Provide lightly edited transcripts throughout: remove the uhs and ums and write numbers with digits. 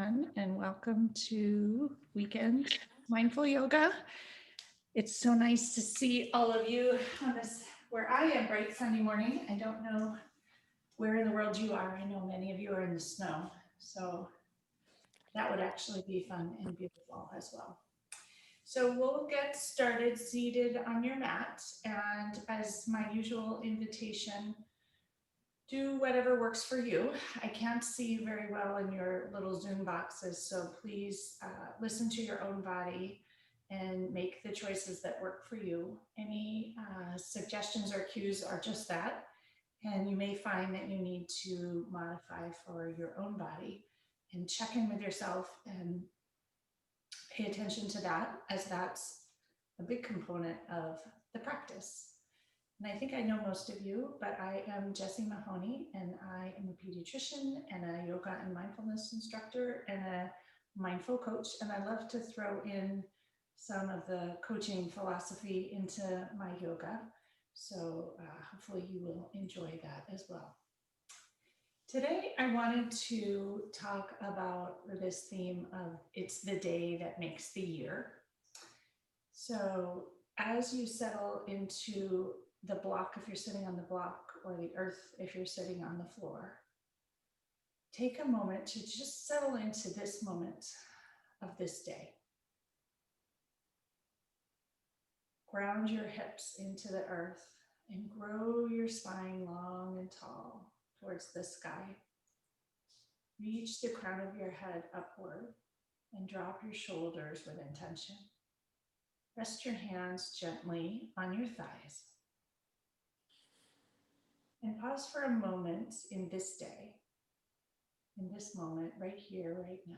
And welcome to weekend mindful yoga. It's so nice to see all of you on this where I am bright sunny morning. I don't know where in the world you are. I know many of you are in the snow, so that would actually be fun and beautiful as well. So we'll get started seated on your mat, and as my usual invitation, do whatever works for you. I can't see you very well in your little Zoom boxes, so please listen to your own body and make the choices that work for you. Any suggestions or cues are just that, and you may find that you need to modify for your own body and check in with yourself and pay attention to that, as that's a big component of the practice. And I think I know most of you, but I am Jessie Mahoney, and I am a pediatrician and a yoga and mindfulness instructor and a mindful coach. And I love to throw in some of the coaching philosophy into my yoga. So hopefully you will enjoy that as well. Today, I wanted to talk about this theme of it's the day that makes the year. So as you settle into the block, if you're sitting on the block, or the earth if you're sitting on the floor, take a moment to just settle into this moment of this day. Ground your hips into the earth and grow your spine long and tall towards the sky. Reach the crown of your head upward and drop your shoulders with intention. Rest your hands gently on your thighs. And pause for a moment in this day, in this moment, right here, right now.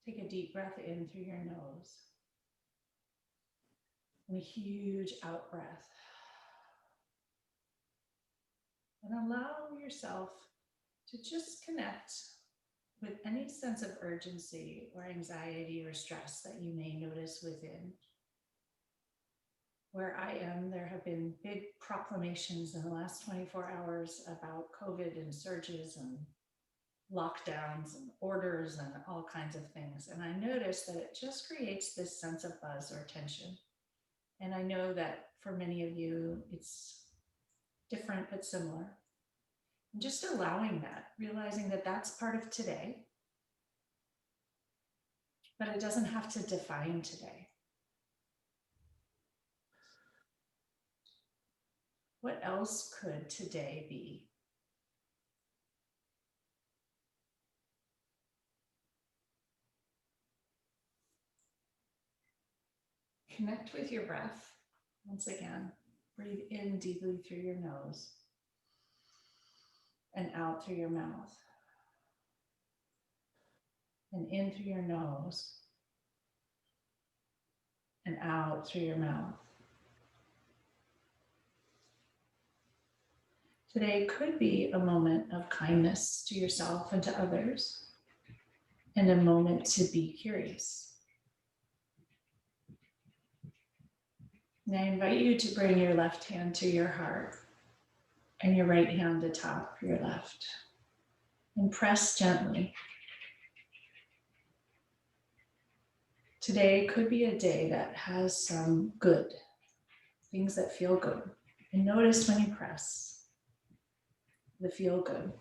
Take a deep breath in through your nose and a huge out breath. And allow yourself to just connect with any sense of urgency or anxiety or stress that you may notice within. Where I am, there have been big proclamations in the last 24 hours about COVID and surges and lockdowns and orders and all kinds of things. And I noticed that it just creates this sense of buzz or tension. And I know that for many of you, it's different but similar. And just allowing that, realizing that that's part of today, but it doesn't have to define today. What else could today be? Connect with your breath. Once again, breathe in deeply through your nose and out through your mouth. And in through your nose and out through your mouth. Today could be a moment of kindness to yourself and to others, and a moment to be curious. And I invite you to bring your left hand to your heart and your right hand atop your left, and press gently. Today could be a day that has some good, things that feel good. And notice when you press the feel good.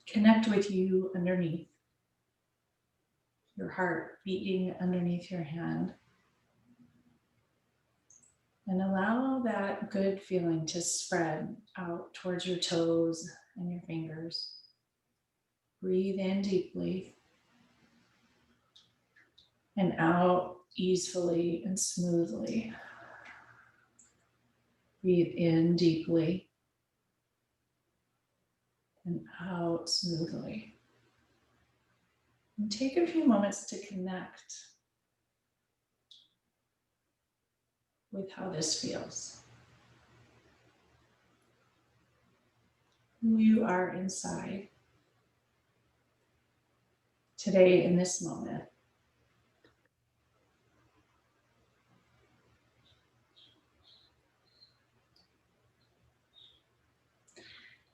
Connect with you underneath, your heart beating underneath your hand. And allow that good feeling to spread out towards your toes and your fingers. Breathe in deeply and out easily and smoothly. Breathe in deeply and out smoothly. And take a few moments to connect with how this feels. Who you are inside today in this moment.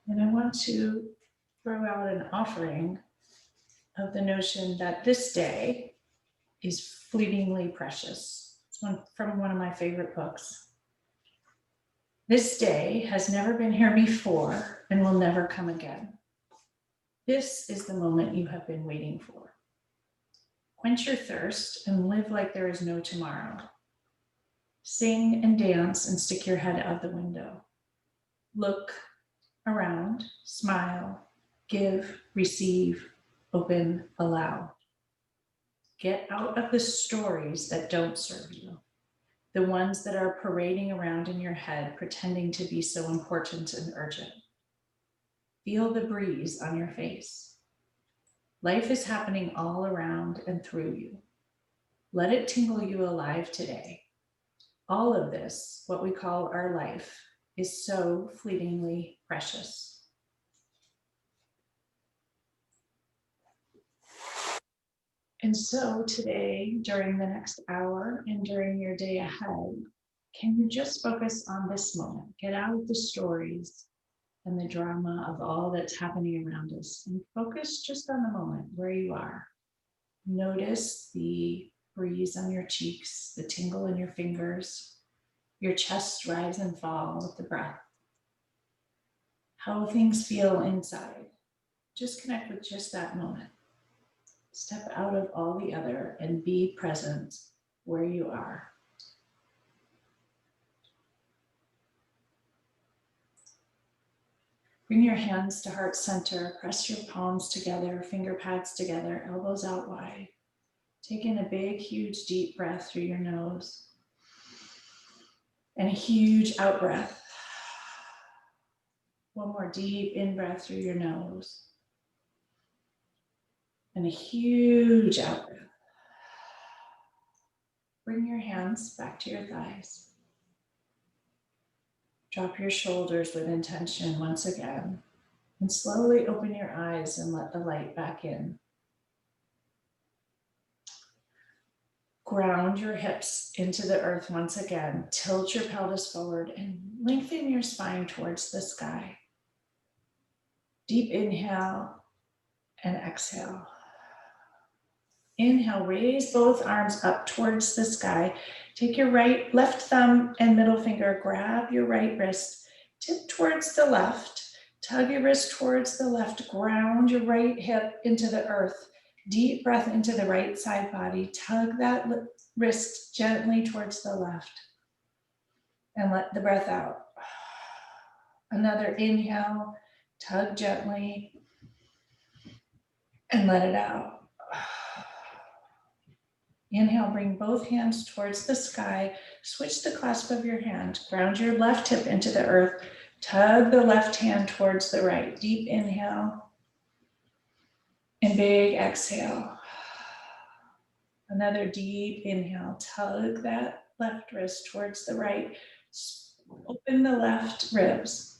And I want to throw out an offering of the notion that this day is fleetingly precious. It's from one of my favorite books. This day has never been here before and will never come again. This is the moment you have been waiting for. Quench your thirst and live like there is no tomorrow. Sing and dance and stick your head out the window. Look around, smile, give, receive, open, allow. Get out of the stories that don't serve you, the ones that are parading around in your head, pretending to be so important and urgent. Feel the breeze on your face. Life is happening all around and through you. Let it tingle you alive today. All of this, what we call our life, is so fleetingly precious. And so today, during the next hour and during your day ahead, can you just focus on this moment? Get out of the stories and the drama of all that's happening around us and focus just on the moment where you are. Notice the breeze on your cheeks, the tingle in your fingers, your chest rise and fall with the breath. How things feel inside. Just connect with just that moment. Step out of all the other and be present where you are. Bring your hands to heart center, press your palms together, finger pads together, elbows out wide. Take in a big, huge, deep breath through your nose and a huge out breath. One more deep in breath through your nose and a huge out breath. Bring your hands back to your thighs. Drop your shoulders with intention once again, and slowly open your eyes and let the light back in. Ground your hips into the earth once again. Tilt your pelvis forward and lengthen your spine towards the sky. Deep inhale and exhale. Inhale, raise both arms up towards the sky. Take your left thumb and middle finger, grab your right wrist, tip towards the left, tug your wrist towards the left, ground your right hip into the earth. Deep breath into the right side body, tug that wrist gently towards the left and let the breath out. Another inhale, tug gently and let it out. Inhale, bring both hands towards the sky. Switch the clasp of your hand. Ground your left hip into the earth. Tug the left hand towards the right. Deep inhale and big exhale. Another deep inhale. Tug that left wrist towards the right. Open the left ribs.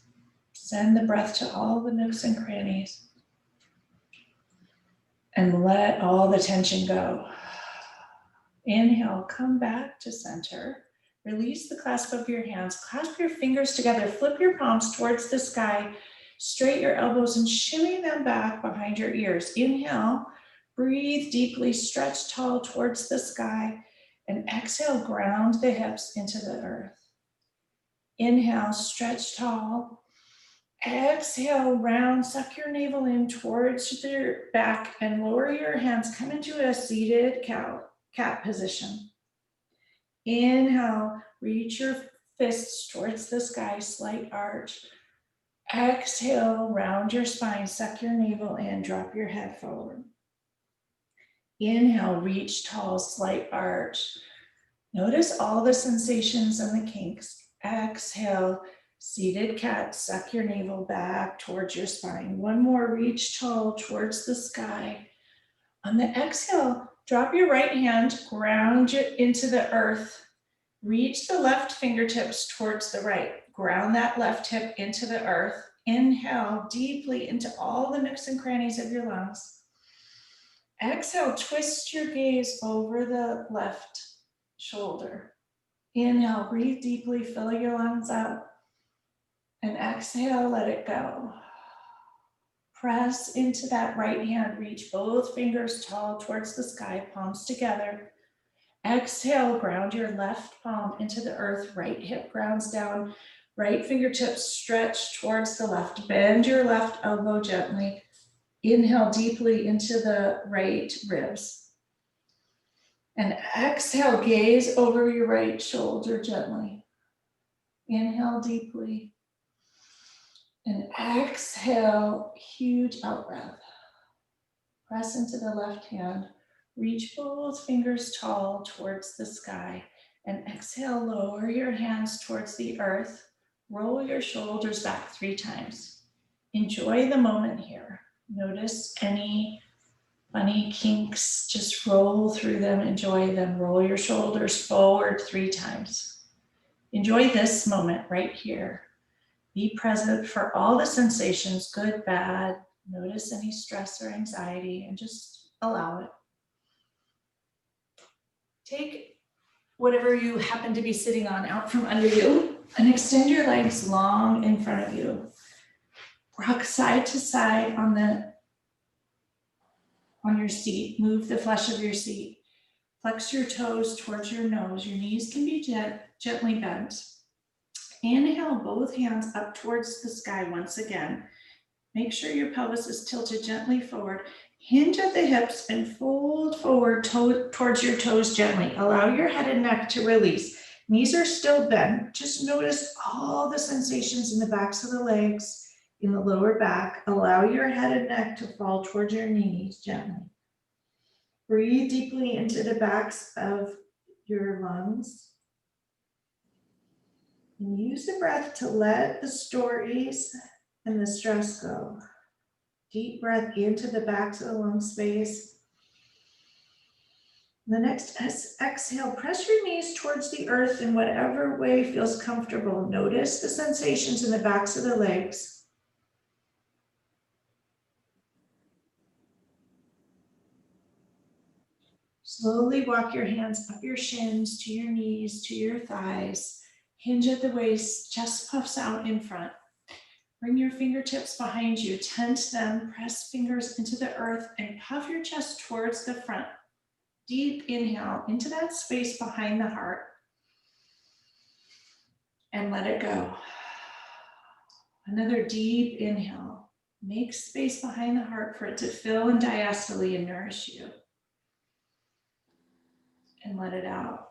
Send the breath to all the nooks and crannies. And let all the tension go. Inhale, come back to center. Release the clasp of your hands. Clasp your fingers together. Flip your palms towards the sky. Straight your elbows and shimmy them back behind your ears. Inhale, breathe deeply, stretch tall towards the sky. And exhale, ground the hips into the earth. Inhale, stretch tall. Exhale, round, suck your navel in towards your back and lower your hands. Come into a seated cat position. Inhale, reach your fists towards the sky, slight arch. Exhale, round your spine, suck your navel in, drop your head forward. Inhale, reach tall, slight arch. Notice all the sensations and the kinks. Exhale, seated cat, suck your navel back towards your spine. One more, reach tall towards the sky. On the exhale, drop your right hand, ground it into the earth. Reach the left fingertips towards the right. Ground that left hip into the earth. Inhale deeply into all the nooks and crannies of your lungs. Exhale, twist your gaze over the left shoulder. Inhale, breathe deeply, fill your lungs up. And exhale, let it go. Press into that right hand, reach both fingers tall towards the sky, palms together. Exhale, ground your left palm into the earth, right hip grounds down, right fingertips stretch towards the left. Bend your left elbow gently. Inhale deeply into the right ribs. And exhale, gaze over your right shoulder gently. Inhale deeply. And exhale, huge out breath. Press into the left hand. Reach both fingers tall towards the sky. And exhale, lower your hands towards the earth. Roll your shoulders back 3 times. Enjoy the moment here. Notice any funny kinks, just roll through them, enjoy them. Roll your shoulders forward 3 times. Enjoy this moment right here. Be present for all the sensations, good, bad. Notice any stress or anxiety and just allow it. Take whatever you happen to be sitting on out from under you and extend your legs long in front of you. Rock side to side on your seat. Move the flesh of your seat. Flex your toes towards your nose. Your knees can be gently bent. Inhale, both hands up towards the sky once again. Make sure your pelvis is tilted gently forward. Hinge at the hips and fold forward towards your toes gently. Allow your head and neck to release. Knees are still bent. Just notice all the sensations in the backs of the legs, in the lower back. Allow your head and neck to fall towards your knees gently. Breathe deeply into the backs of your lungs. And use the breath to let the stories and the stress go. Deep breath into the backs of the lung space. The next exhale, press your knees towards the earth in whatever way feels comfortable. Notice the sensations in the backs of the legs. Slowly walk your hands up your shins, to your knees, to your thighs. Hinge at the waist, chest puffs out in front. Bring your fingertips behind you, tense them, press fingers into the earth and puff your chest towards the front. Deep inhale into that space behind the heart and let it go. Another deep inhale. Make space behind the heart for it to fill and diastole and nourish you. And let it out.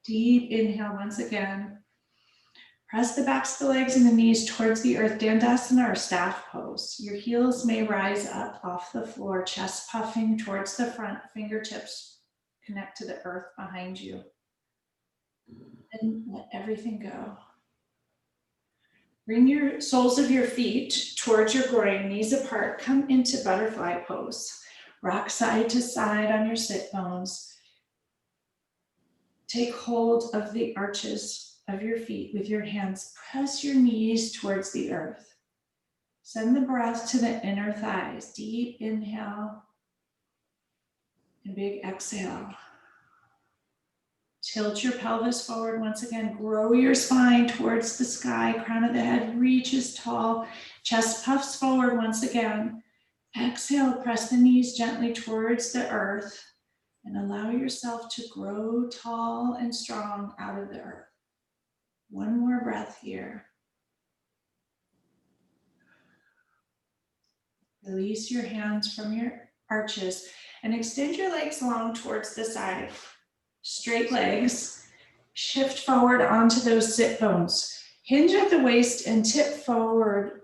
Deep inhale once again. Press the backs of the legs and the knees towards the earth, Dandasana or staff pose. Your heels may rise up off the floor, chest puffing towards the front, fingertips connect to the earth behind you. And let everything go. Bring your soles of your feet towards your groin, knees apart, come into butterfly pose. Rock side to side on your sit bones. Take hold of the arches of your feet with your hands. Press your knees towards the earth. Send the breath to the inner thighs. Deep inhale and big exhale. Tilt your pelvis forward once again. Grow your spine towards the sky. Crown of the head reaches tall. Chest puffs forward once again. Exhale, press the knees gently towards the earth and allow yourself to grow tall and strong out of the earth. One more breath here. Release your hands from your arches and extend your legs long towards the side. Straight legs. Shift forward onto those sit bones. Hinge at the waist and tip forward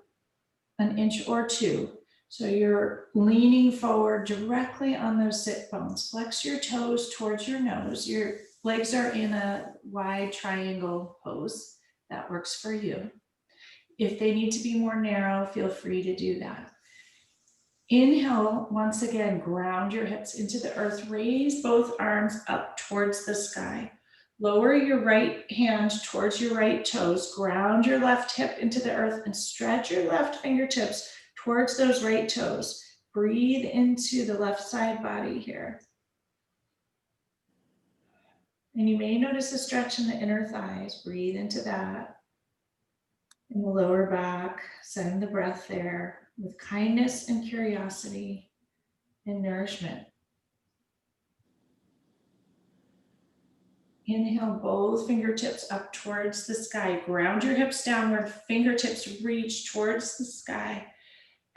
an inch or two. So you're leaning forward directly on those sit bones. Flex your toes towards your nose. Your legs are in a wide triangle pose. That works for you. If they need to be more narrow, feel free to do that. Inhale, once again, ground your hips into the earth. Raise both arms up towards the sky. Lower your right hand towards your right toes. Ground your left hip into the earth and stretch your left fingertips towards those right toes. Breathe into the left side body here. And you may notice a stretch in the inner thighs. Breathe into that. In the lower back, send the breath there with kindness and curiosity and nourishment. Inhale, both fingertips up towards the sky. Ground your hips downward, fingertips reach towards the sky.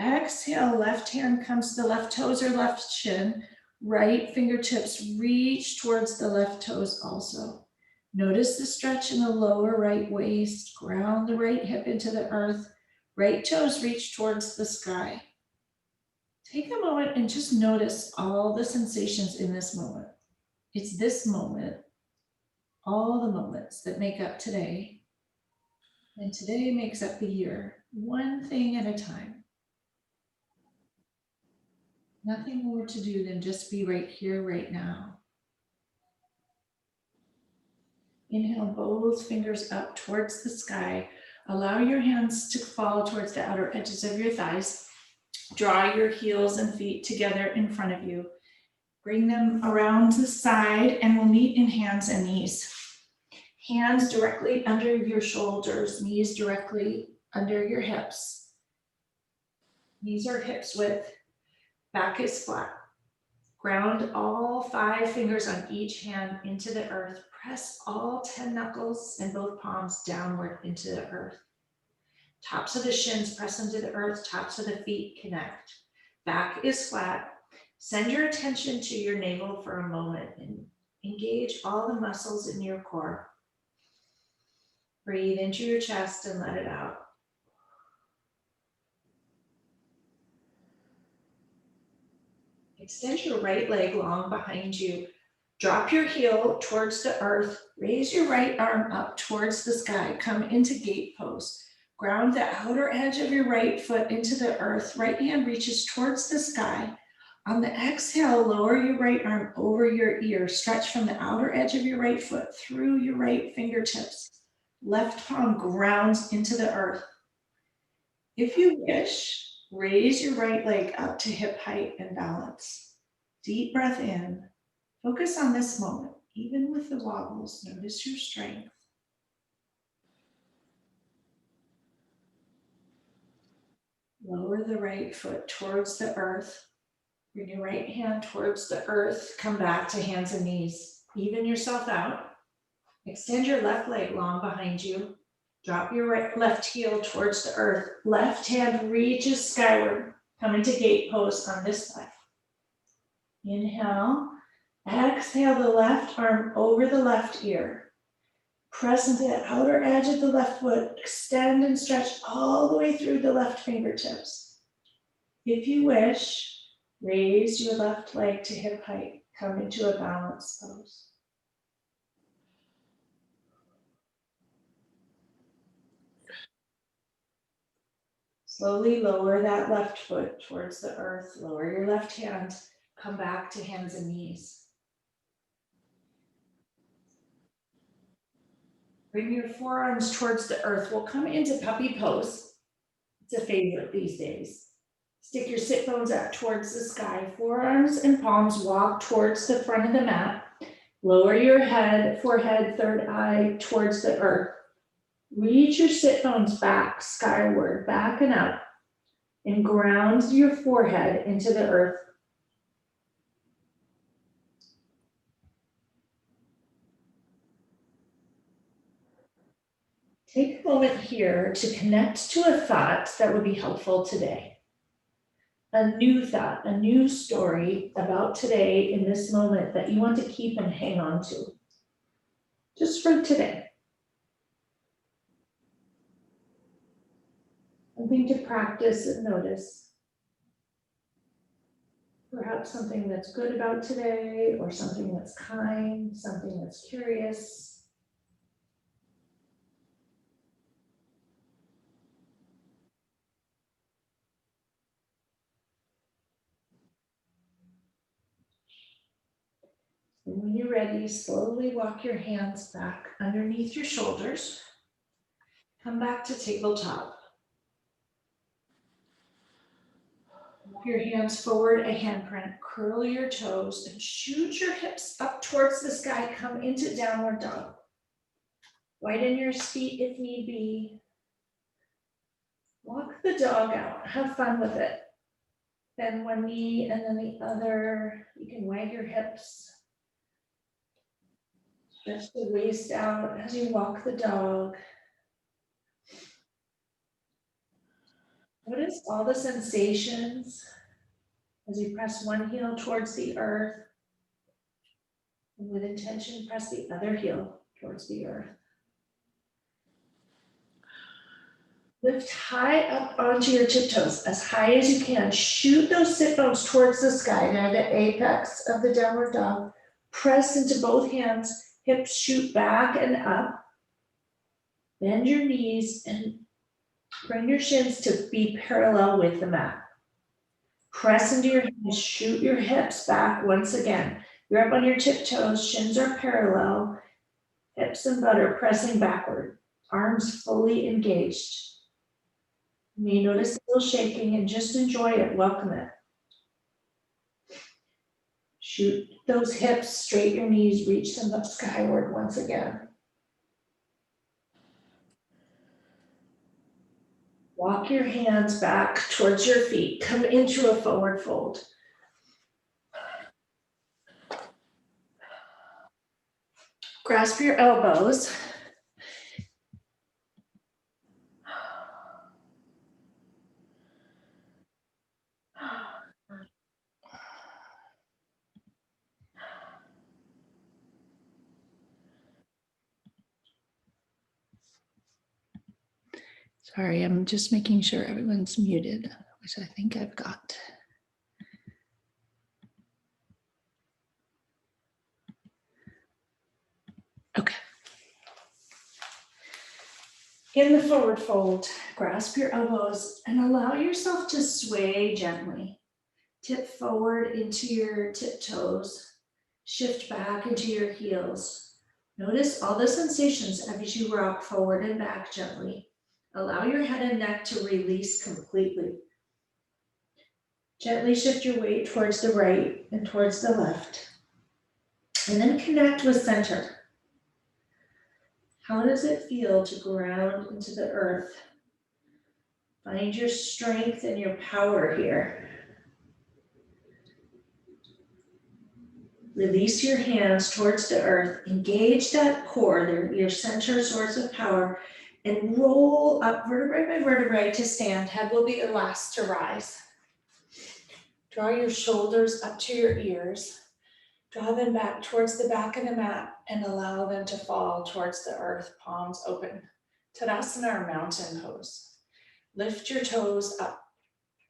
Exhale, left hand comes to the left toes or left shin. Right fingertips reach towards the left toes also. Notice the stretch in the lower right waist. Ground the right hip into the earth. Right toes reach towards the sky. Take a moment and just notice all the sensations in this moment. It's this moment, all the moments that make up today. And today makes up the year, one thing at a time. Nothing more to do than just be right here, right now. Inhale, both fingers up towards the sky. Allow your hands to fall towards the outer edges of your thighs. Draw your heels and feet together in front of you. Bring them around the side and we'll meet in hands and knees. Hands directly under your shoulders, knees directly under your hips. Knees are hips width, back is flat. Ground all 5 fingers on each hand into the earth. Press all 10 knuckles and both palms downward into the earth. Tops of the shins press into the earth, tops of the feet connect. Back is flat. Send your attention to your navel for a moment and engage all the muscles in your core. Breathe into your chest and let it out. Extend your right leg long behind you. Drop your heel towards the earth. Raise your right arm up towards the sky. Come into gate pose. Ground the outer edge of your right foot into the earth. Right hand reaches towards the sky. On the exhale, lower your right arm over your ear. Stretch from the outer edge of your right foot through your right fingertips. Left palm grounds into the earth. If you wish, raise your right leg up to hip height and balance. Deep breath in. Focus on this moment. Even with the wobbles, notice your strength. Lower the right foot towards the earth. Bring your right hand towards the earth. Come back to hands and knees. Even yourself out. Extend your left leg long behind you. Drop your left heel towards the earth. Left hand reaches skyward. Come into gate pose on this side. Inhale. Exhale the left arm over the left ear. Press into the outer edge of the left foot. Extend and stretch all the way through the left fingertips. If you wish, raise your left leg to hip height. Come into a balanced pose. Slowly lower that left foot towards the earth. Lower your left hand. Come back to hands and knees. Bring your forearms towards the earth. We'll come into puppy pose. It's a favorite these days. Stick your sit bones out towards the sky. Forearms and palms walk towards the front of the mat. Lower your head, forehead, third eye towards the earth. Reach your sit bones back, skyward, back and up, and ground your forehead into the earth. Take a moment here to connect to a thought that would be helpful today. A new thought, a new story about today in this moment that you want to keep and hang on to. Just for today. Something to practice and notice. Perhaps something that's good about today, or something that's kind, something that's curious. And when you're ready, slowly walk your hands back underneath your shoulders. Come back to tabletop. Walk your hands forward, a handprint. Curl your toes and shoot your hips up towards the sky. Come into downward dog. Widen your feet if need be. Walk the dog out, have fun with it. Bend one knee and then the other. You can wag your hips. Stretch the waist out as you walk the dog. Notice all the sensations as you press one heel towards the earth. And with intention, press the other heel towards the earth. Lift high up onto your tiptoes, as high as you can. Shoot those sit bones towards the sky. Now the apex of the downward dog. Press into both hands. Hips shoot back and up. Bend your knees and bring your shins to be parallel with the mat. Press into your hands. Shoot your hips back once again. You're up on your tiptoes. Shins are parallel. Hips and butt are pressing backward. Arms fully engaged. You may notice a little shaking and just enjoy it, welcome it. Shoot those hips, straight your knees, reach them up skyward once again. Walk your hands back towards your feet. Come into a forward fold. Grasp your elbows. Sorry, I'm just making sure everyone's muted, which I think I've got. Okay. In the forward fold, grasp your elbows and allow yourself to sway gently. Tip forward into your tiptoes. Shift back into your heels. Notice all the sensations as you rock forward and back gently. Allow your head and neck to release completely. Gently shift your weight towards the right and towards the left. And then connect with center. How does it feel to ground into the earth? Find your strength and your power here. Release your hands towards the earth. Engage that core, your center source of power, and roll up vertebrae by vertebrae to stand. Head will be the last to rise. Draw your shoulders up to your ears. Draw them back towards the back of the mat and allow them to fall towards the earth, palms open. Tadasana or mountain pose. Lift your toes up,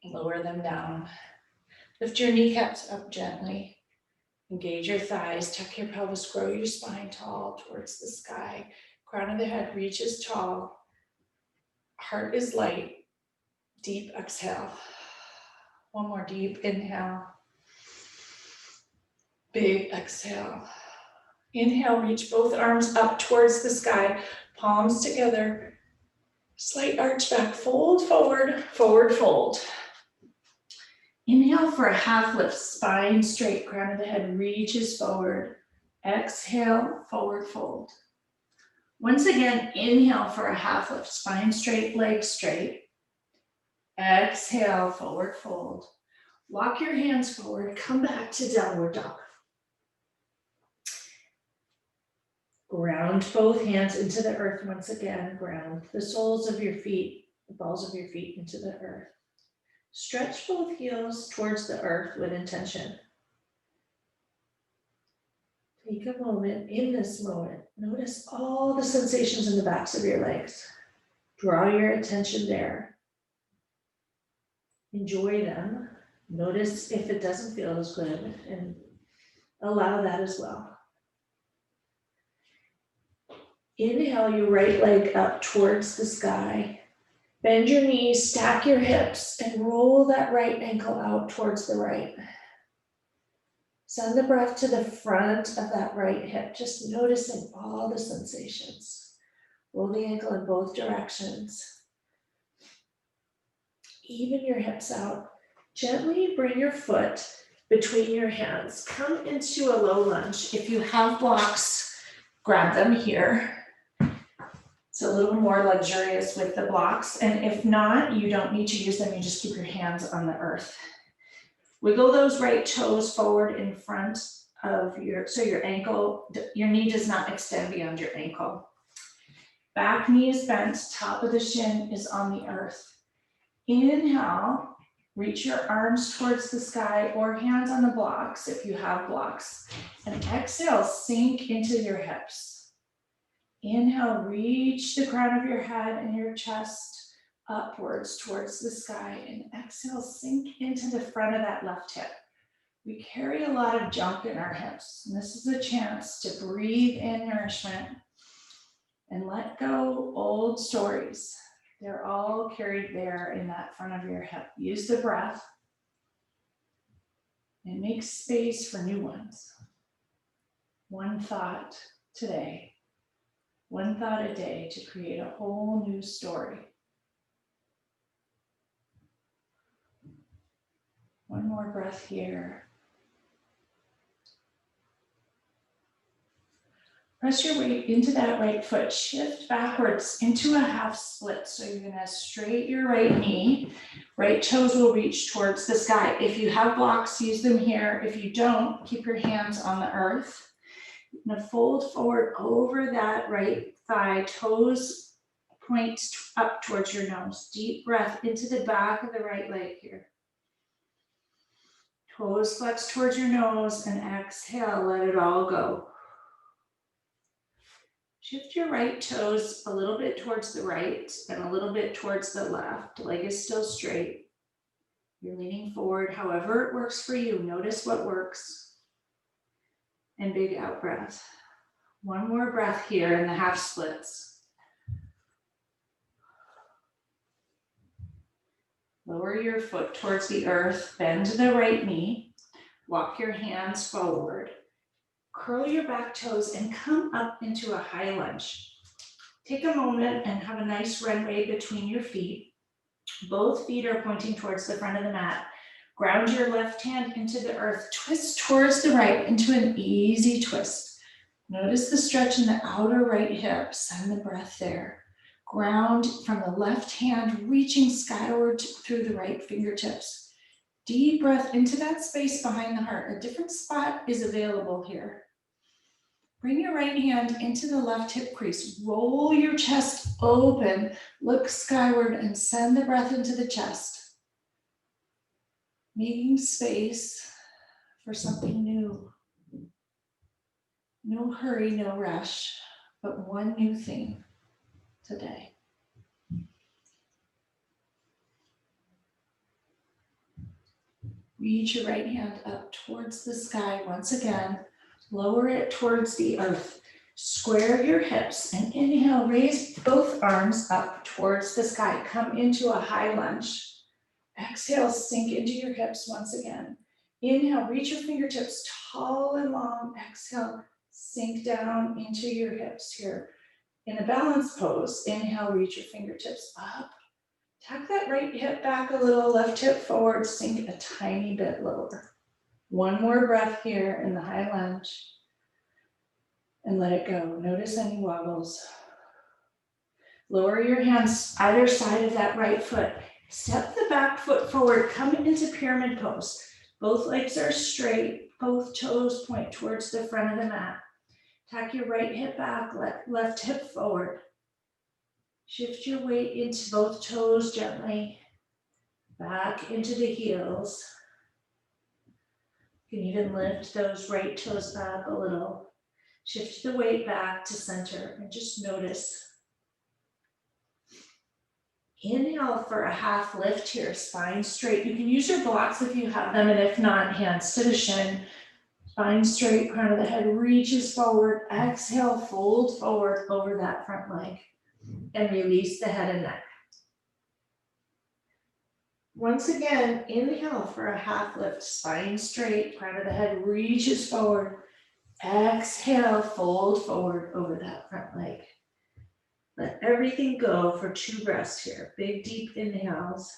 lower them down. Lift your kneecaps up gently. Engage your thighs, tuck your pelvis, grow your spine tall towards the sky. Crown of the head reaches tall. Heart is light. Deep exhale. One more deep inhale. Big exhale. Inhale, reach both arms up towards the sky, palms together. Slight arch back, fold forward, forward fold. Inhale for a half lift, spine straight, crown of the head reaches forward. Exhale, forward fold. Once again, inhale for a half lift, spine straight, legs straight. Exhale, forward fold. Walk your hands forward, come back to downward dog. Ground both hands into the earth once again. Ground the soles of your feet, the balls of your feet into the earth. Stretch both heels towards the earth with intention. Take a moment, in this moment, notice all the sensations in the backs of your legs. Draw your attention there. Enjoy them. Notice if it doesn't feel as good and allow that as well. Inhale your right leg up towards the sky. Bend your knees, stack your hips, and roll that right ankle out towards the right. Send the breath to the front of that right hip, just noticing all the sensations. Roll the ankle in both directions. Even your hips out. Gently bring your foot between your hands. Come into a low lunge. If you have blocks, grab them here. It's a little more luxurious with the blocks, and if not, you don't need to use them, you just keep your hands on the earth. Wiggle those right toes forward in front of so your ankle, your knee does not extend beyond your ankle. Back knee is bent, top of the shin is on the earth. Inhale, reach your arms towards the sky or hands on the blocks if you have blocks. And exhale, sink into your hips. Inhale, reach the crown of your head and your chest upwards towards the sky. And exhale, sink into the front of that left hip. We carry a lot of junk in our hips, and this is a chance to breathe in nourishment and let go old stories. They're all carried there in that front of your hip. Use the breath and make space for new ones. One thought today, one thought a day to create a whole new story. One more breath here. Press your weight into that right foot, shift backwards into a half split. So you're gonna straight your right knee, right toes will reach towards the sky. If you have blocks, use them here. If you don't, keep your hands on the earth. You're gonna fold forward over that right thigh, toes point up towards your nose. Deep breath into the back of the right leg here. Toes flex towards your nose and exhale, let it all go. Shift your right toes a little bit towards the right and a little bit towards the left. Leg is still straight. You're leaning forward, however it works for you. Notice what works. And big out breath. One more breath here in the half splits. Lower your foot towards the earth, bend the right knee, walk your hands forward. Curl your back toes and come up into a high lunge. Take a moment and have a nice runway between your feet. Both feet are pointing towards the front of the mat. Ground your left hand into the earth. Twist towards the right into an easy twist. Notice the stretch in the outer right hip. Send the breath there. Ground from the left hand, reaching skyward through the right fingertips. Deep breath into that space behind the heart. A different spot is available here. Bring your right hand into the left hip crease. Roll your chest open. Look skyward and send the breath into the chest. Making space for something new. No hurry, no rush, but one new thing today. Reach your right hand up towards the sky once again. Lower it towards the earth. Square your hips and inhale, raise both arms up towards the sky. Come into a high lunge. Exhale, sink into your hips once again. Inhale, reach your fingertips tall and long. Exhale, sink down into your hips here. In a balanced pose, inhale, reach your fingertips up. Tuck that right hip back a little, left hip forward, sink a tiny bit lower. One more breath here in the high lunge and let it go. Notice any wobbles. Lower your hands either side of that right foot. Step the back foot forward, come into pyramid pose. Both legs are straight, both toes point towards the front of the mat. Tuck your right hip back, left hip forward. Shift your weight into both toes gently, back into the heels. You can even lift those right toes back a little. Shift the weight back to center and just notice. Inhale for a half lift here, spine straight. You can use your blocks if you have them, and if not, hands to the shin. Spine straight, crown of the head reaches forward. Exhale, fold forward over that front leg and release the head and neck. Once again, inhale for a half lift, spine straight, crown of the head reaches forward. Exhale, fold forward over that front leg. Let everything go for 2 breaths here. Big, deep inhales.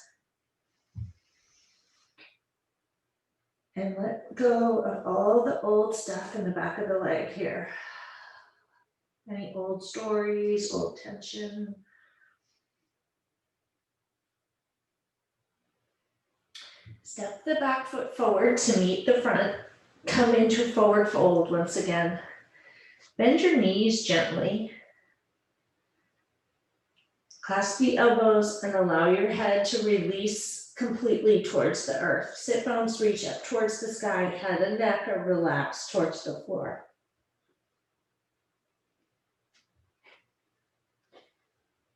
And let go of all the old stuff in the back of the leg here. Any old stories, old tension. Step the back foot forward to meet the front. Come into forward fold once again. Bend your knees gently. Clasp the elbows and allow your head to release completely towards the earth. Sit bones reach up towards the sky. Head and neck are relaxed towards the floor.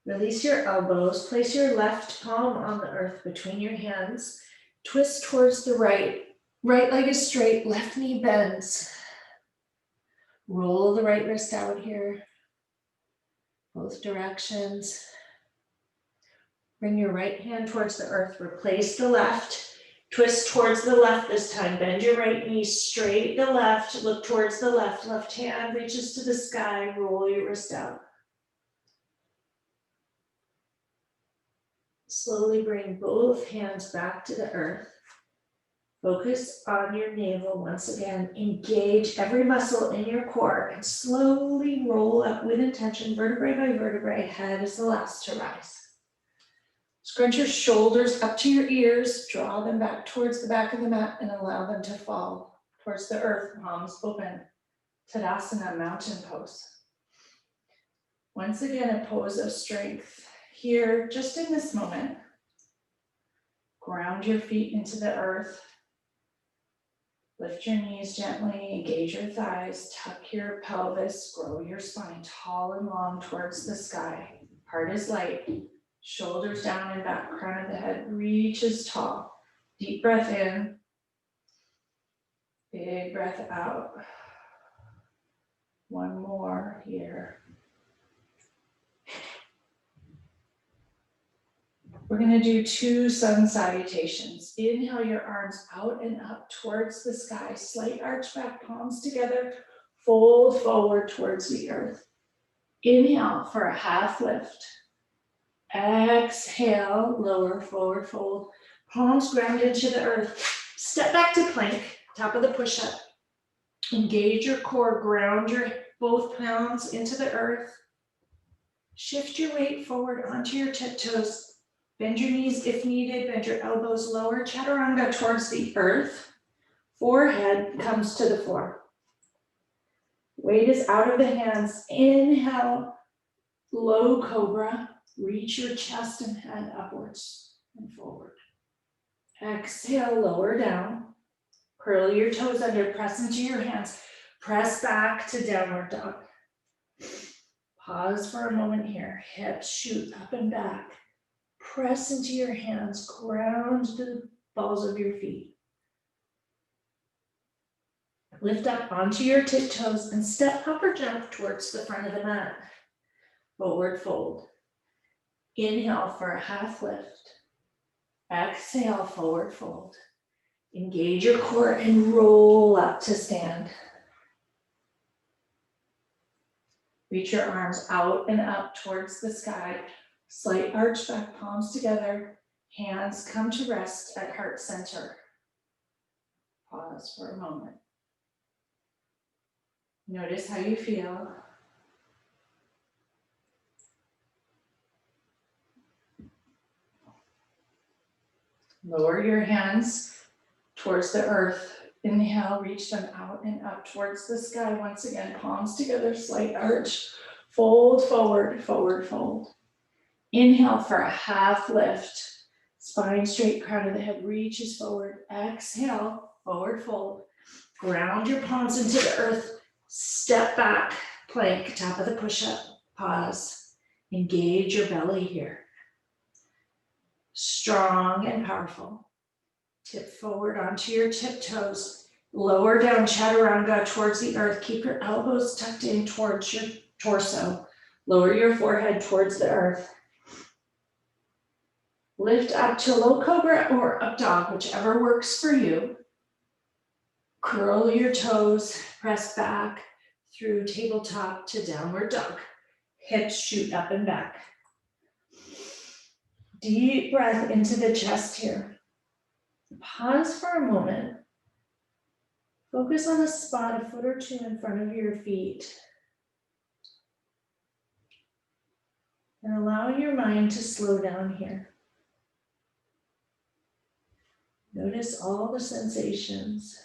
Release your elbows. Place your left palm on the earth between your hands. Twist towards the right. Right leg is straight, left knee bends. Roll the right wrist out here. Both directions. Bring your right hand towards the earth. Replace the left. Twist towards the left this time. Bend your right knee straight the left. Look towards the left. Left hand reaches to the sky. Roll your wrist out. Slowly bring both hands back to the earth. Focus on your navel once again. Engage every muscle in your core and slowly roll up with intention, vertebrae by vertebrae. Head is the last to rise. Scrunch your shoulders up to your ears. Draw them back towards the back of the mat and allow them to fall towards the earth, palms open. Tadasana, mountain pose. Once again, a pose of strength. Here, just in this moment, ground your feet into the earth. Lift your knees gently, engage your thighs, tuck your pelvis, grow your spine tall and long towards the sky. Heart is light, shoulders down and back, crown of the head reaches tall. Deep breath in, big breath out. One more here. We're going to do 2 sun salutations. Inhale your arms out and up towards the sky. Slight arch back, palms together. Fold forward towards the earth. Inhale for a half lift. Exhale, lower forward fold. Palms ground into the earth. Step back to plank, top of the push-up. Engage your core, ground your both palms into the earth. Shift your weight forward onto your tiptoes. Bend your knees if needed, bend your elbows lower, chaturanga towards the earth. Forehead comes to the floor. Weight is out of the hands. Inhale, low cobra. Reach your chest and head upwards and forward. Exhale, lower down. Curl your toes under, press into your hands. Press back to downward dog. Pause for a moment here. Hips shoot up and back. Press into your hands, ground the balls of your feet. Lift up onto your tiptoes and step up or jump towards the front of the mat. Forward fold. Inhale for a half lift. Exhale, forward fold. Engage your core and roll up to stand. Reach your arms out and up towards the sky. Slight arch back, palms together. Hands come to rest at heart center. Pause for a moment. Notice how you feel. Lower your hands towards the earth. Inhale, reach them out and up towards the sky. Once again, palms together, slight arch. Fold forward, forward fold. Inhale for a half lift. Spine straight, crown of the head reaches forward. Exhale, forward fold. Ground your palms into the earth. Step back, plank, top of the push-up. Pause. Engage your belly here. Strong and powerful. Tip forward onto your tiptoes. Lower down chaturanga towards the earth. Keep your elbows tucked in towards your torso. Lower your forehead towards the earth. Lift up to low cobra or up dog, whichever works for you. Curl your toes, press back through tabletop to downward dog. Hips shoot up and back. Deep breath into the chest here. Pause for a moment. Focus on a spot a foot or two in front of your feet. And allowing your mind to slow down here. Notice all the sensations.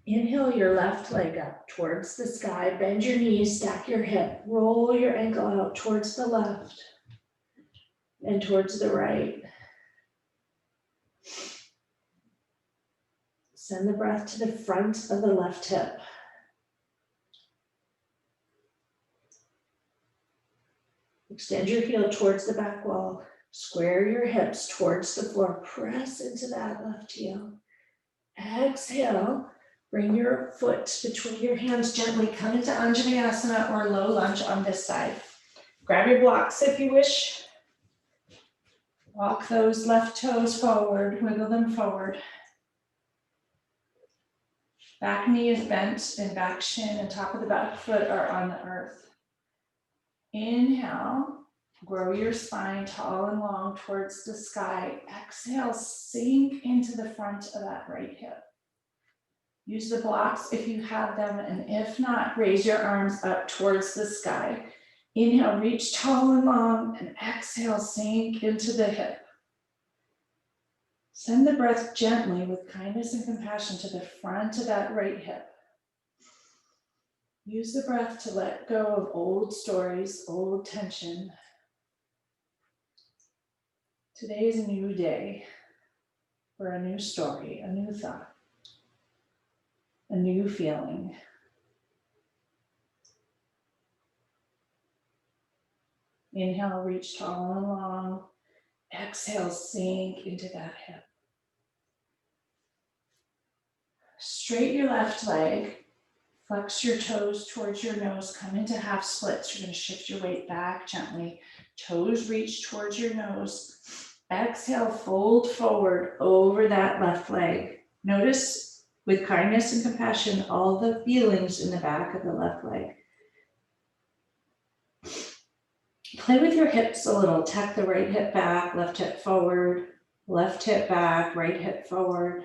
Inhale your left leg up towards the sky. Bend your knees, stack your hip. Roll your ankle out towards the left and towards the right. Send the breath to the front of the left hip. Extend your heel towards the back wall. Square your hips towards the floor. Press into that left heel. Exhale. Bring your foot between your hands gently. Come into Anjaneyasana or low lunge on this side. Grab your blocks if you wish. Walk those left toes forward. Wiggle them forward. Back knee is bent and back shin and top of the back foot are on the earth. Inhale. Grow your spine tall and long towards the sky. Exhale, sink into the front of that right hip. Use the blocks if you have them, and if not, raise your arms up towards the sky. Inhale, reach tall and long, and exhale, sink into the hip. Send the breath gently with kindness and compassion to the front of that right hip. Use the breath to let go of old stories, old tension. Today is a new day for a new story, a new thought, a new feeling. Inhale, reach tall and long. Exhale, sink into that hip. Straighten your left leg. Flex your toes towards your nose. Come into half splits. You're going to shift your weight back gently. Toes reach towards your nose. Exhale, fold forward over that left leg. Notice with kindness and compassion all the feelings in the back of the left leg. Play with your hips a little. Tuck the right hip back, left hip forward, left hip back, right hip forward.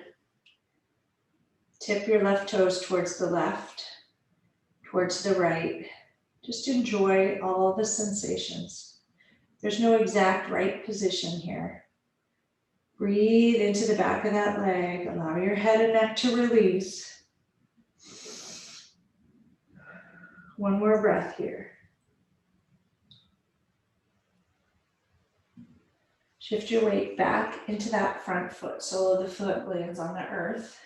Tip your left toes towards the left, towards the right. Just enjoy all the sensations. There's no exact right position here. Breathe into the back of that leg. Allow your head and neck to release. One more breath here. Shift your weight back into that front foot. Sole of the foot lands on the earth.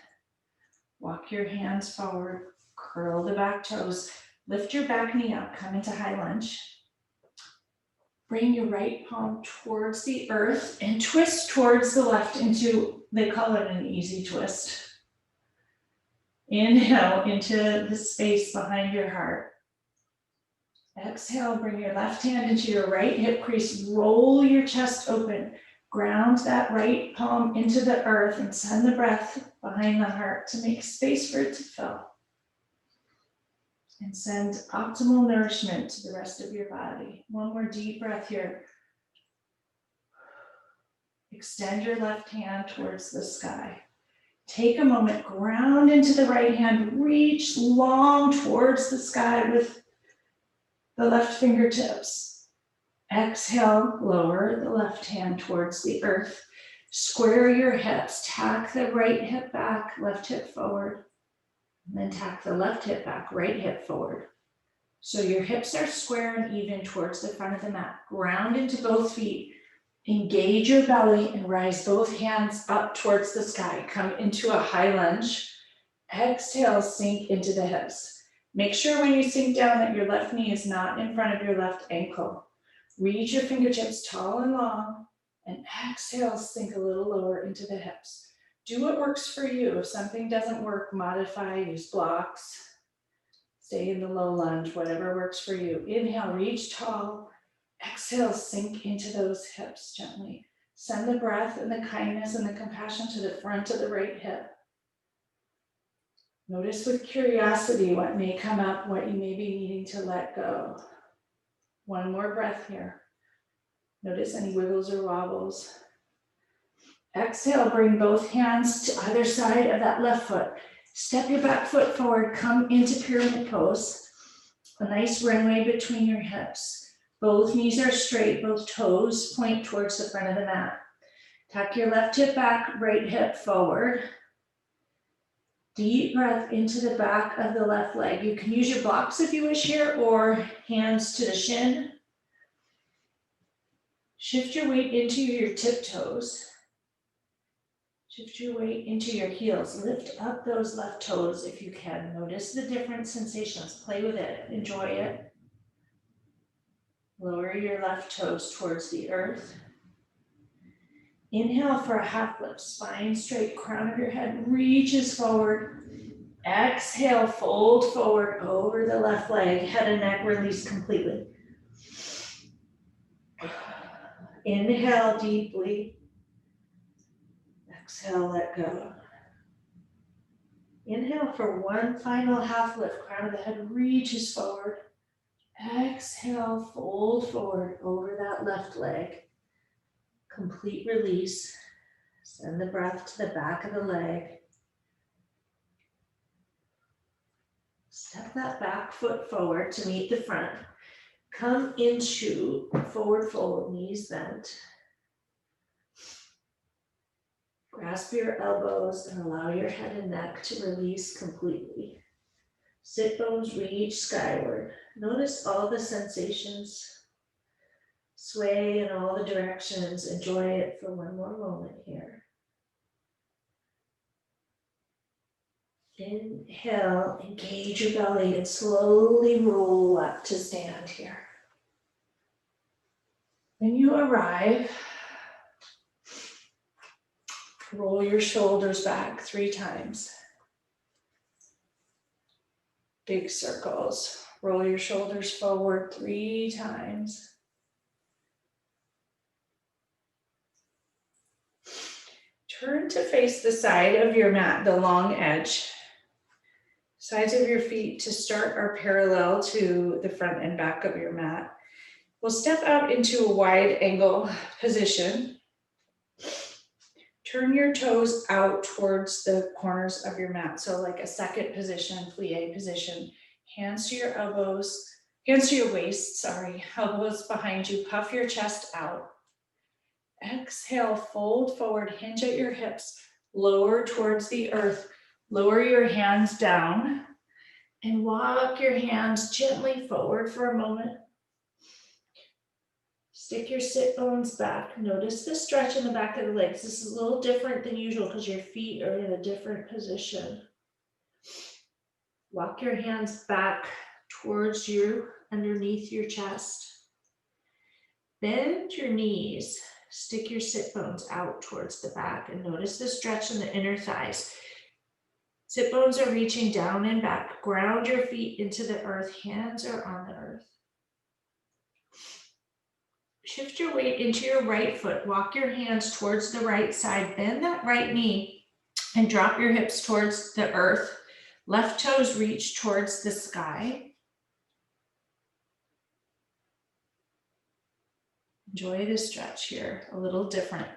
Walk your hands forward. Curl the back toes. Lift your back knee up. Come into high lunge. Bring your right palm towards the earth and twist towards the left into, they call it an easy twist. Inhale into the space behind your heart. Exhale, bring your left hand into your right hip crease. Roll your chest open. Ground that right palm into the earth and send the breath behind the heart to make space for it to fill. And send optimal nourishment to the rest of your body. One more deep breath here. Extend your left hand towards the sky. Take a moment, ground into the right hand, reach long towards the sky with the left fingertips. Exhale, lower the left hand towards the earth. Square your hips, tack the right hip back, left hip forward. And then tack the left hip back, right hip forward. So your hips are square and even towards the front of the mat. Ground into both feet. Engage your belly and rise both hands up towards the sky. Come into a high lunge. Exhale, sink into the hips. Make sure when you sink down that your left knee is not in front of your left ankle. Reach your fingertips tall and long, and exhale, sink a little lower into the hips. Do what works for you. If something doesn't work, modify, use blocks. Stay in the low lunge, whatever works for you. Inhale, reach tall. Exhale, sink into those hips gently. Send the breath and the kindness and the compassion to the front of the right hip. Notice with curiosity what may come up, what you may be needing to let go. One more breath here. Notice any wiggles or wobbles. Exhale, bring both hands to either side of that left foot. Step your back foot forward, come into pyramid pose. A nice runway between your hips. Both knees are straight, both toes point towards the front of the mat. Tuck your left hip back, right hip forward. Deep breath into the back of the left leg. You can use your blocks if you wish here, or hands to the shin. Shift your weight into your tiptoes. Shift your weight into your heels. Lift up those left toes if you can. Notice the different sensations. Play with it. Enjoy it. Lower your left toes towards the earth. Inhale for a half lift. Spine straight, crown of your head reaches forward. Exhale, fold forward over the left leg. Head and neck release completely. Inhale deeply. Exhale, let go. Inhale for one final half lift. Crown of the head reaches forward. Exhale, fold forward over that left leg. Complete release. Send the breath to the back of the leg. Step that back foot forward to meet the front. Come into forward fold, knees bent. Grasp your elbows and allow your head and neck to release completely. Sit bones reach skyward. Notice all the sensations. Sway in all the directions. Enjoy it for one more moment here. Inhale, engage your belly and slowly roll up to stand here. When you arrive, roll your shoulders back 3 times. Big circles. Roll your shoulders forward 3 times. Turn to face the side of your mat, the long edge. Sides of your feet to start are parallel to the front and back of your mat. We'll step out into a wide angle position. Turn your toes out towards the corners of your mat. So like a second position, plie position. Hands to your elbows, hands to your waist, sorry. Elbows behind you, puff your chest out. Exhale, fold forward, hinge at your hips, lower towards the earth. Lower your hands down and walk your hands gently forward for a moment. Stick your sit bones back. Notice the stretch in the back of the legs. This is a little different than usual because your feet are in a different position. Walk your hands back towards you, underneath your chest. Bend your knees. Stick your sit bones out towards the back and notice the stretch in the inner thighs. Sit bones are reaching down and back. Ground your feet into the earth. Hands are on the earth. Shift your weight into your right foot. Walk your hands towards the right side. Bend that right knee and drop your hips towards the earth. Left toes reach towards the sky. Enjoy the stretch here, a little different.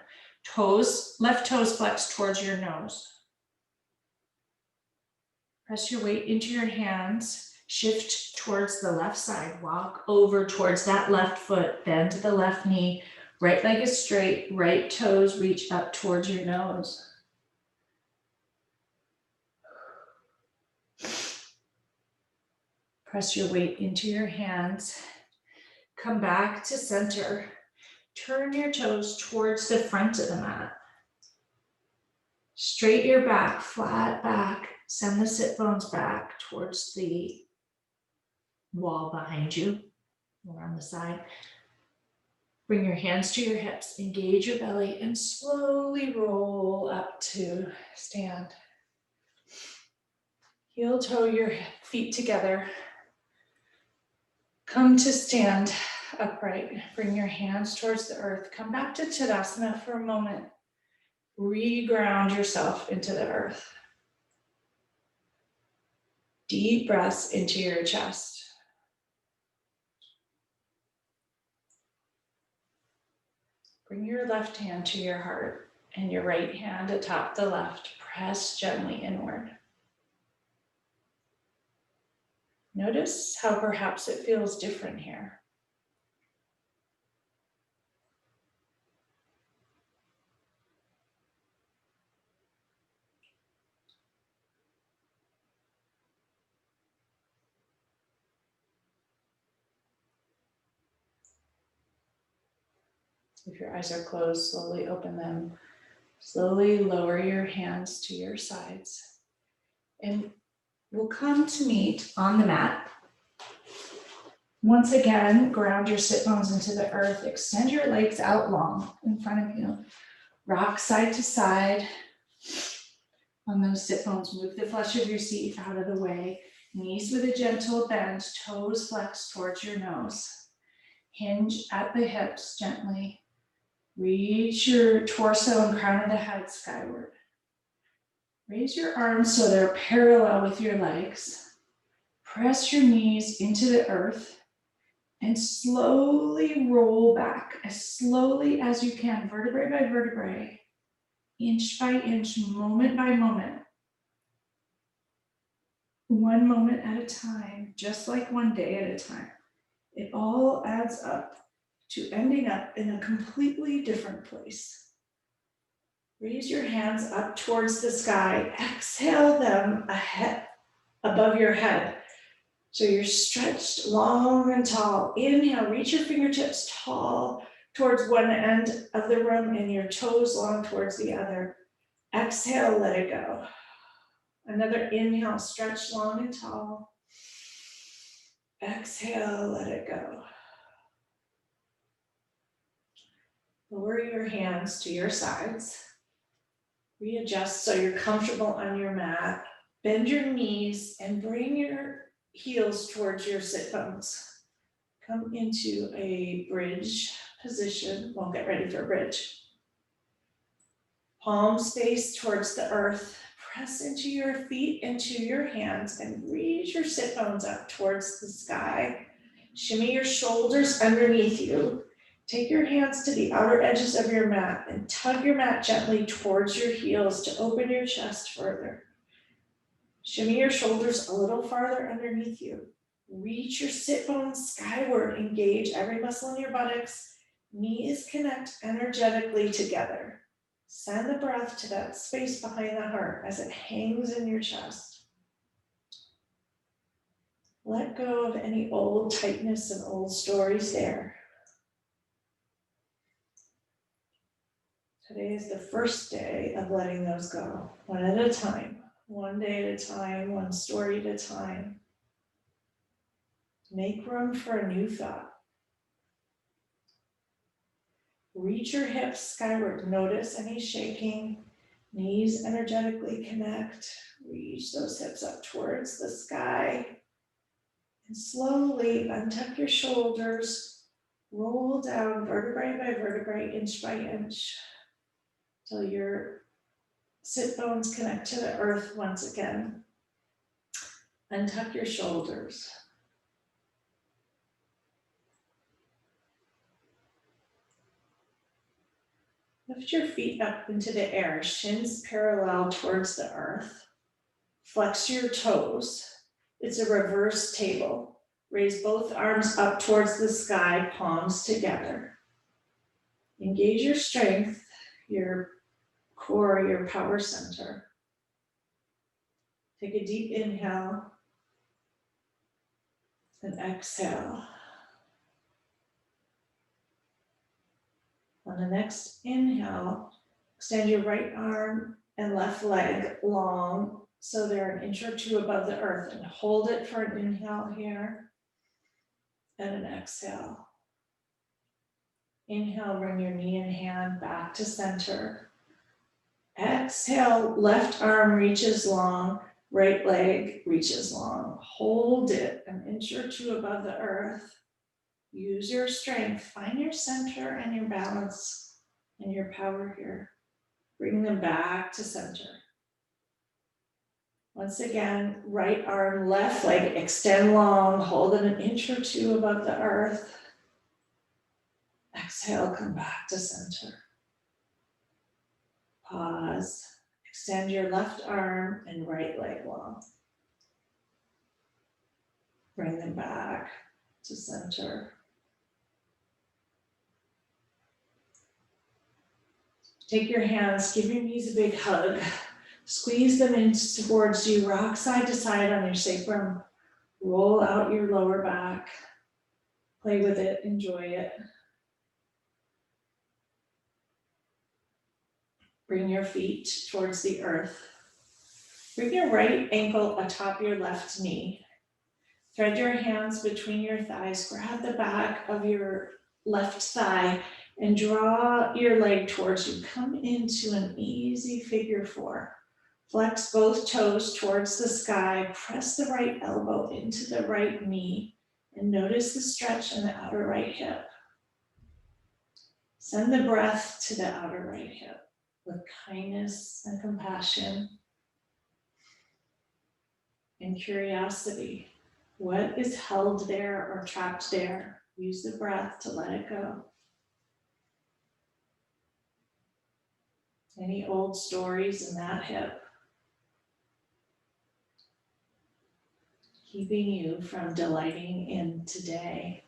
Toes, left toes flex towards your nose. Press your weight into your hands. Shift towards the left side. Walk over towards that left foot. Bend to the left knee. Right leg is straight. Right toes reach up towards your nose. Press your weight into your hands. Come back to center. Turn your toes towards the front of the mat. Straight your back, flat back. Send the sit bones back towards the wall behind you or on the side. Bring your hands to your hips, engage your belly, and slowly roll up to stand. Heel toe your feet together. Come to stand upright. Bring your hands towards the earth. Come back to Tadasana for a moment. Reground yourself into the earth. Deep breaths into your chest. Bring your left hand to your heart and your right hand atop the left, press gently inward. Notice how perhaps it feels different here. If your eyes are closed, slowly open them. Slowly lower your hands to your sides. And we'll come to meet on the mat. Once again, ground your sit bones into the earth. Extend your legs out long in front of you. Rock side to side. On those sit bones, move the flesh of your seat out of the way. Knees with a gentle bend, toes flexed towards your nose. Hinge at the hips gently. Reach your torso and crown of the head skyward. Raise your arms so they're parallel with your legs. Press your knees into the earth and slowly roll back as slowly as you can, vertebrae by vertebrae, inch by inch, moment by moment. One moment at a time, just like one day at a time. It all adds up to ending up in a completely different place. Raise your hands up towards the sky. Exhale them ahead, above your head. So you're stretched long and tall. Inhale, reach your fingertips tall towards one end of the room and your toes long towards the other. Exhale, let it go. Another inhale, stretch long and tall. Exhale, let it go. Lower your hands to your sides. Readjust so you're comfortable on your mat. Bend your knees and bring your heels towards your sit bones. Come into a bridge position. We'll get ready for a bridge. Palms face towards the earth. Press into your feet, into your hands, and reach your sit bones up towards the sky. Shimmy your shoulders underneath you. Take your hands to the outer edges of your mat and tug your mat gently towards your heels to open your chest further. Shimmy your shoulders a little farther underneath you. Reach your sit bones skyward. Engage every muscle in your buttocks. Knees connect energetically together. Send the breath to that space behind the heart as it hangs in your chest. Let go of any old tightness and old stories there. Today is the first day of letting those go, one at a time, one day at a time, one story at a time. Make room for a new thought. Reach your hips skyward. Notice any shaking. Knees energetically connect. Reach those hips up towards the sky. And slowly untuck your shoulders. Roll down vertebrae by vertebrae, inch by inch, till your sit bones connect to the earth once again. Untuck your shoulders. Lift your feet up into the air, shins parallel towards the earth. Flex your toes. It's a reverse table. Raise both arms up towards the sky, palms together. Engage your strength, your core, your power center. Take a deep inhale and exhale. On the next inhale, extend your right arm and left leg long so they're an inch or two above the earth, and hold it for an inhale here and an exhale. Inhale, bring your knee and hand back to center. Exhale, left arm reaches long, right leg reaches long. Hold it an inch or two above the earth. Use your strength, find your center and your balance and your power here. Bring them back to center. Once again, right arm, left leg, extend long, hold it an inch or two above the earth. Exhale, come back to center. Pause. Extend your left arm and right leg long. Bring them back to center. Take your hands, give your knees a big hug. Squeeze them in towards you, rock side to side on your sacrum. Roll out your lower back. Play with it, enjoy it. Bring your feet towards the earth. Bring your right ankle atop your left knee. Thread your hands between your thighs. Grab the back of your left thigh and draw your leg towards you. Come into an easy figure four. Flex both toes towards the sky. Press the right elbow into the right knee and notice the stretch in the outer right hip. Send the breath to the outer right hip with kindness and compassion and curiosity. What is held there or trapped there? Use the breath to let it go. Any old stories in that hip keeping you from delighting in today?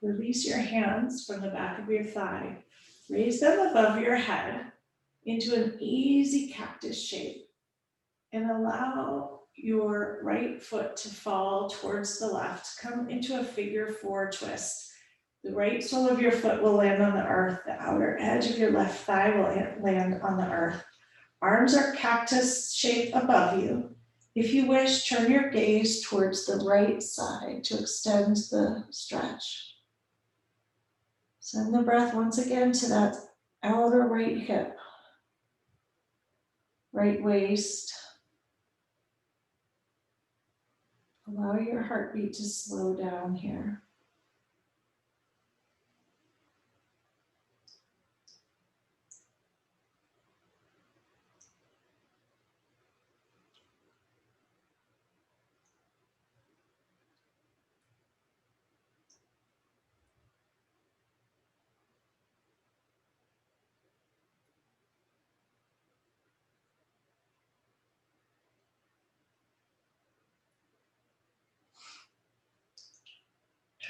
Release your hands from the back of your thigh. Raise them above your head into an easy cactus shape and allow your right foot to fall towards the left. Come into a figure four twist. The right sole of your foot will land on the earth. The outer edge of your left thigh will land on the earth. Arms are cactus shape above you. If you wish, turn your gaze towards the right side to extend the stretch. Send the breath once again to that outer right hip, right waist. Allow your heartbeat to slow down here.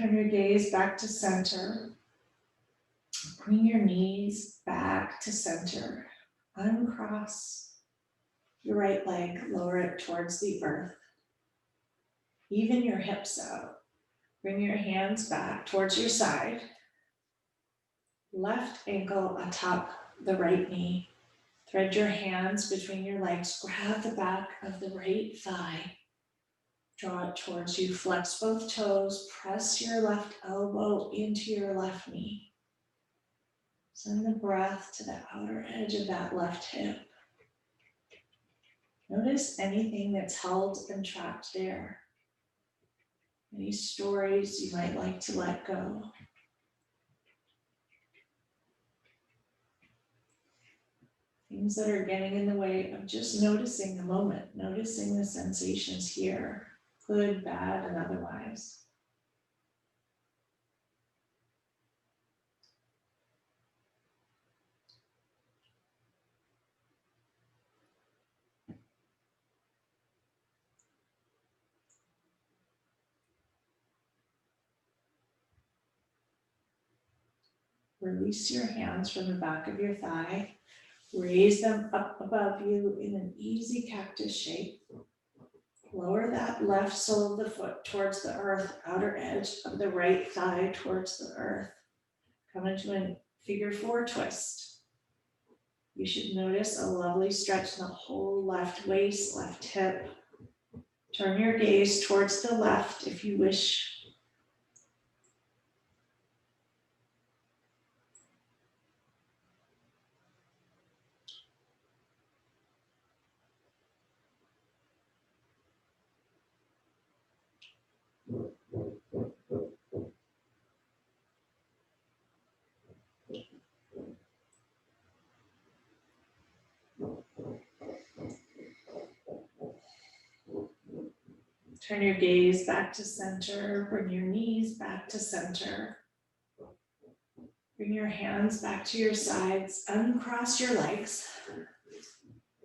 Turn your gaze back to center. Bring your knees back to center. Uncross your right leg, lower it towards the earth. Even your hips out. Bring your hands back towards your side. Left ankle atop the right knee. Thread your hands between your legs. Grab the back of the right thigh. Draw it towards you. Flex both toes. Press your left elbow into your left knee. Send the breath to the outer edge of that left hip. Notice anything that's held and trapped there. Any stories you might like to let go. Things that are getting in the way of just noticing the moment, noticing the sensations here, good, bad, and otherwise. Release your hands from the back of your thigh. Raise them up above you in an easy cactus shape. Lower that left sole of the foot towards the earth, outer edge of the right thigh towards the earth. Come into a figure four twist. You should notice a lovely stretch in the whole left waist, left hip. Turn your gaze towards the left if you wish. Turn your gaze back to center, bring your knees back to center. Bring your hands back to your sides, uncross your legs.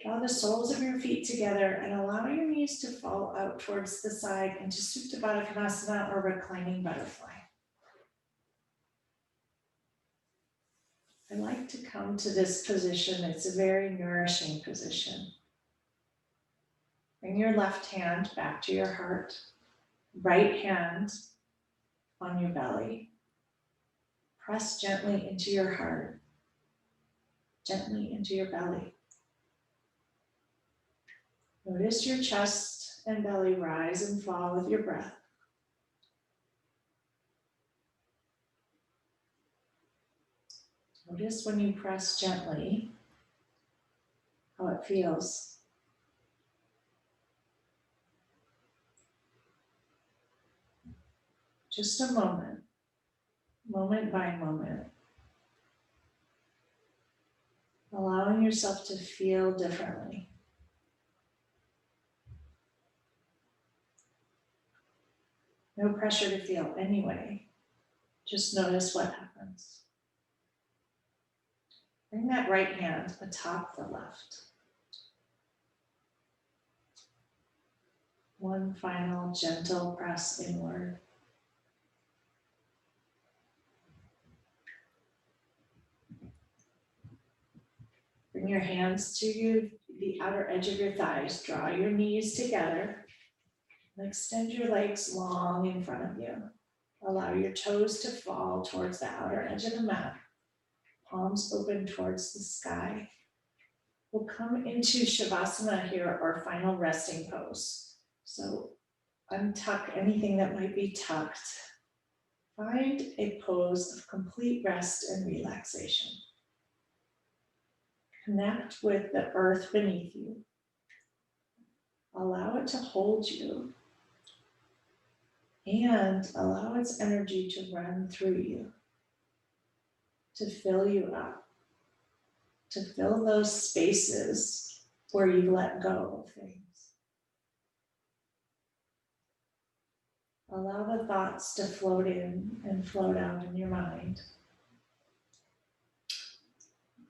Draw the soles of your feet together and allow your knees to fall out towards the side into Supta Baddha Konasana or reclining butterfly. I like to come to this position. It's a very nourishing position. Bring your left hand back to your heart, right hand on your belly. Press gently into your heart, gently into your belly. Notice your chest and belly rise and fall with your breath. Notice when you press gently how it feels. Just a moment, moment by moment. Allowing yourself to feel differently. No pressure to feel anyway. Just notice what happens. Bring that right hand atop the left. One final gentle press inward. Bring your hands to the outer edge of your thighs. Draw your knees together. And extend your legs long in front of you. Allow your toes to fall towards the outer edge of the mat. Palms open towards the sky. We'll come into Shavasana here, or final resting pose. So untuck anything that might be tucked. Find a pose of complete rest and relaxation. Connect with the earth beneath you. Allow it to hold you. And allow its energy to run through you, to fill you up, to fill those spaces where you let go of things. Allow the thoughts to float in and float out in your mind.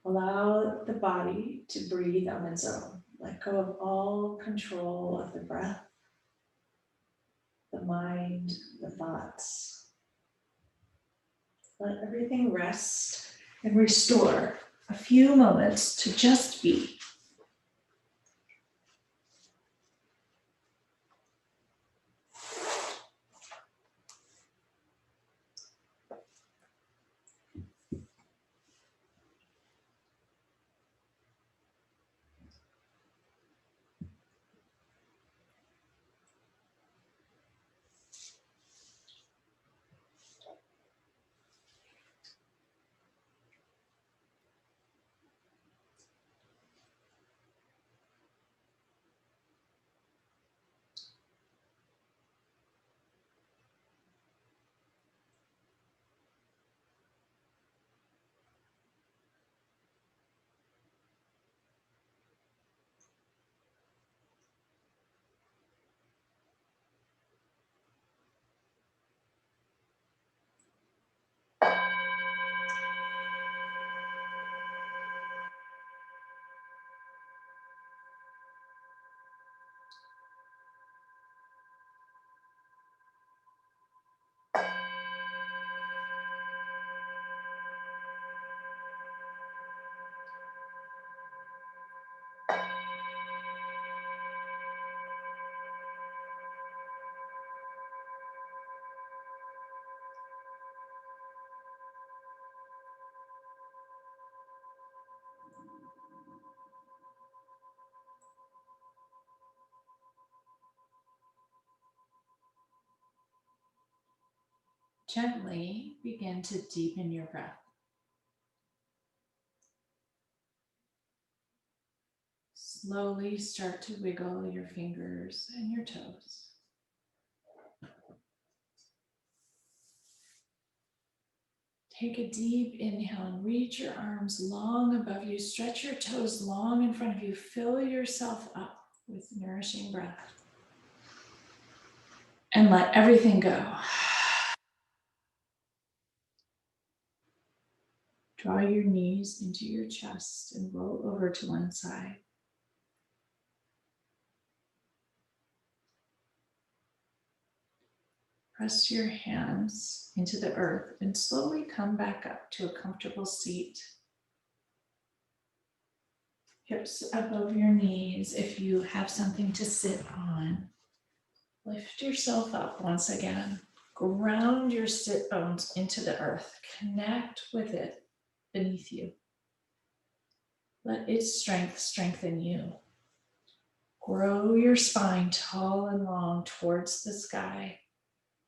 Allow the body to breathe on its own. Let go of all control of the breath, the mind, the thoughts. Let everything rest and restore a few moments to just be. Gently begin to deepen your breath. Slowly start to wiggle your fingers and your toes. Take a deep inhale and reach your arms long above you. Stretch your toes long in front of you. Fill yourself up with nourishing breath. And let everything go. Draw your knees into your chest and roll over to one side. Press your hands into the earth and slowly come back up to a comfortable seat. Hips above your knees if you have something to sit on. Lift yourself up once again. Ground your sit bones into the earth. Connect with it beneath you. Let its strength strengthen you. Grow your spine tall and long towards the sky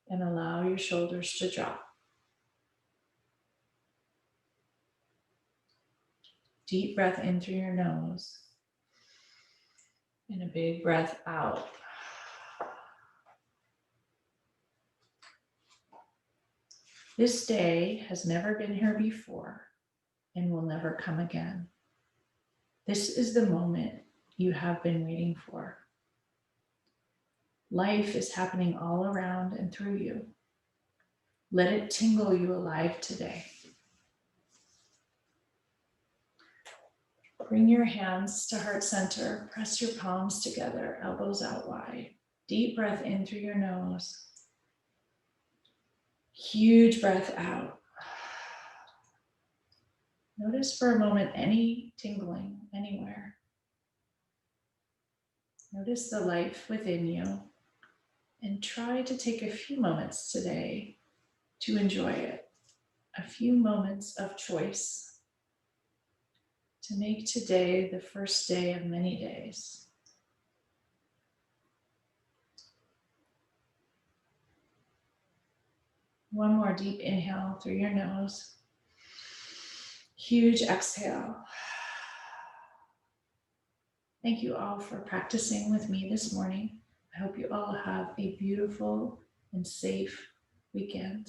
and allow your shoulders to drop. Deep breath in through your nose and a big breath out. This day has never been here before and will never come again. This is the moment you have been waiting for. Life is happening all around and through you. Let it tingle you alive today. Bring your hands to heart center. Press your palms together, elbows out wide. Deep breath in through your nose. Huge breath out. Notice for a moment any tingling anywhere. Notice the life within you and try to take a few moments today to enjoy it. A few moments of choice to make today the first day of many days. One more deep inhale through your nose. Huge exhale. Thank you all for practicing with me this morning. I hope you all have a beautiful and safe weekend.